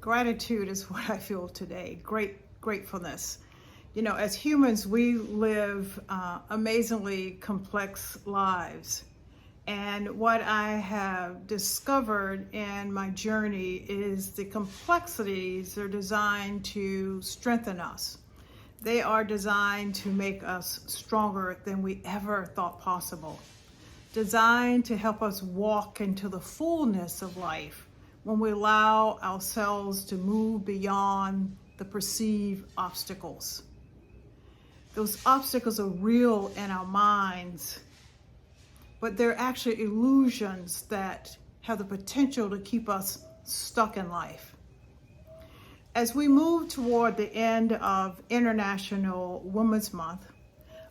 Gratitude is what I feel today. Gratefulness. You know, as humans, we live amazingly complex lives. And what I have discovered in my journey is the complexities are designed to strengthen us. They are designed to make us stronger than we ever thought possible. Designed to help us walk into the fullness of life when we allow ourselves to move beyond the perceived obstacles. Those obstacles are real in our minds, but they're actually illusions that have the potential to keep us stuck in life. As we move toward the end of International Women's Month,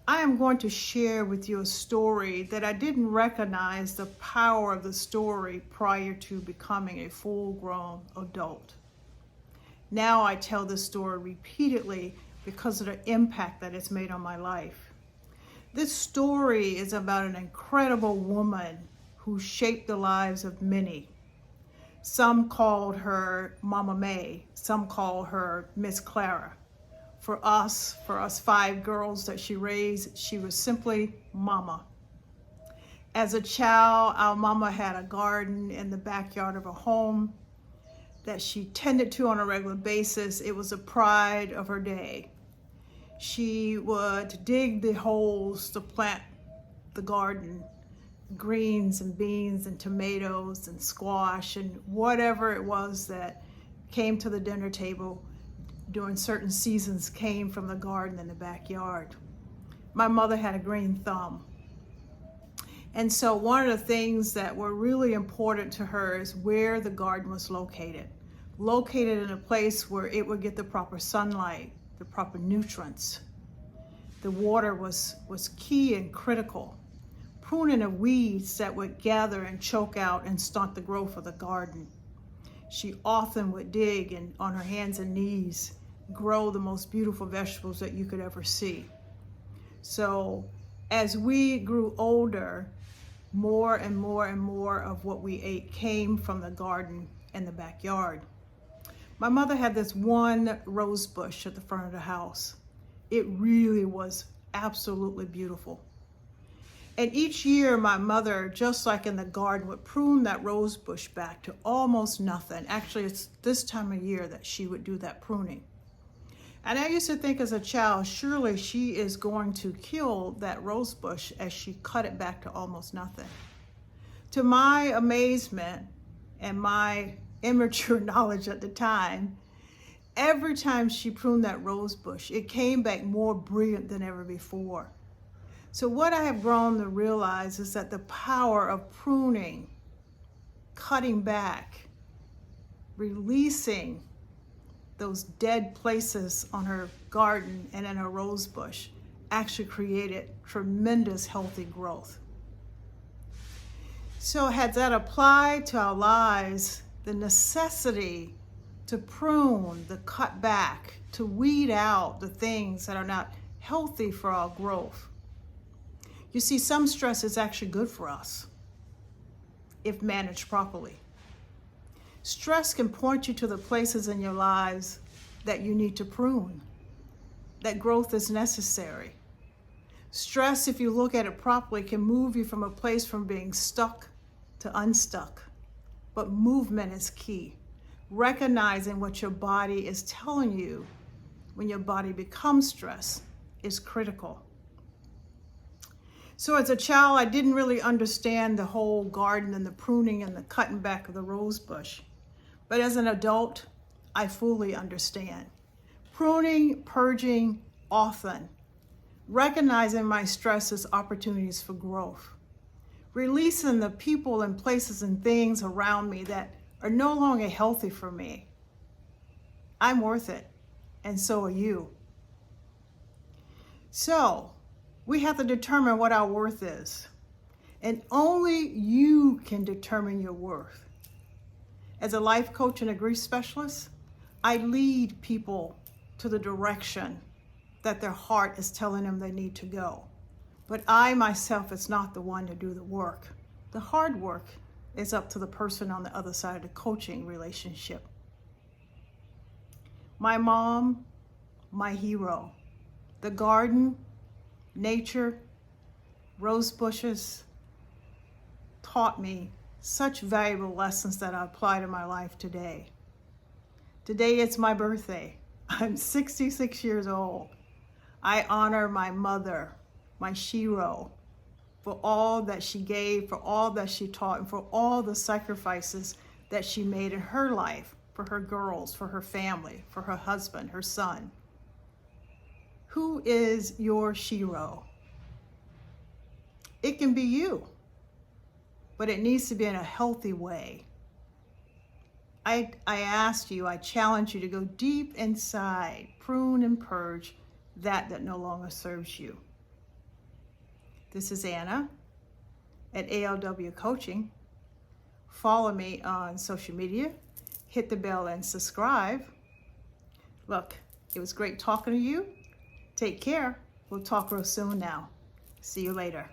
I am going to share with you a story that I didn't recognize the power of the story prior to becoming a full-grown adult. Now I tell this story repeatedly because of the impact that it's made on my life. This story is about an incredible woman who shaped the lives of many. Some called her Mama May, some call her Miss Clara. For us 5 girls that she raised, she was simply Mama. As a child, our mama had a garden in the backyard of her home that she tended to on a regular basis. It was a pride of her day. She would dig the holes to plant the garden, greens and beans and tomatoes and squash and whatever it was that came to the dinner table during certain seasons came from the garden in the backyard. My mother had a green thumb. And so one of the things that were really important to her is where the garden was located. Located in a place where it would get the proper sunlight, the proper nutrients. The water was key and critical. Pruning of weeds that would gather and choke out and stunt the growth of the garden. She often would dig and on her hands and knees grow the most beautiful vegetables that you could ever see. So as we grew older, more and more and more of what we ate came from the garden and the backyard. My mother had this one rose bush at the front of the house. It really was absolutely beautiful. And each year my mother, just like in the garden, would prune that rose bush back to almost nothing. Actually, it's this time of year that she would do that pruning. And I used to think as a child, surely she is going to kill that rose bush as she cut it back to almost nothing. To my amazement and my immature knowledge at the time, every time she pruned that rose bush, it came back more brilliant than ever before. So what I have grown to realize is that the power of pruning, cutting back, releasing those dead places on her garden and in her rose bush actually created tremendous healthy growth. So had that applied to our lives, the necessity to prune, to cut back, to weed out the things that are not healthy for our growth. You see, some stress is actually good for us if managed properly. Stress can point you to the places in your lives that you need to prune, that growth is necessary. Stress, if you look at it properly, can move you from a place from being stuck to unstuck. But movement is key. Recognizing what your body is telling you when your body becomes stressed is critical. So as a child, I didn't really understand the whole garden and the pruning and the cutting back of the rose bush. But as an adult, I fully understand. Pruning, purging often, recognizing my stress as opportunities for growth, releasing the people and places and things around me that are no longer healthy for me. I'm worth it, and so are you. So, we have to determine what our worth is. And only you can determine your worth. As a life coach and a grief specialist, I lead people to the direction that their heart is telling them they need to go. But I myself is not the one to do the work. The hard work is up to the person on the other side of the coaching relationship. My mom, my hero. The garden, nature, rose bushes taught me such valuable lessons that I apply to my life today. Today it's my birthday. I'm 66 years old. I honor my mother, my Shiro, for all that she gave, for all that she taught, and for all the sacrifices that she made in her life, for her girls, for her family, for her husband, her son. Who is your Shiro? It can be you, but it needs to be in a healthy way. I asked you, I challenge you to go deep inside, prune and purge that no longer serves you. This is Anna at ALW Coaching. Follow me on social media, hit the bell and subscribe. Look, it was great talking to you. Take care. We'll talk real soon now. See you later.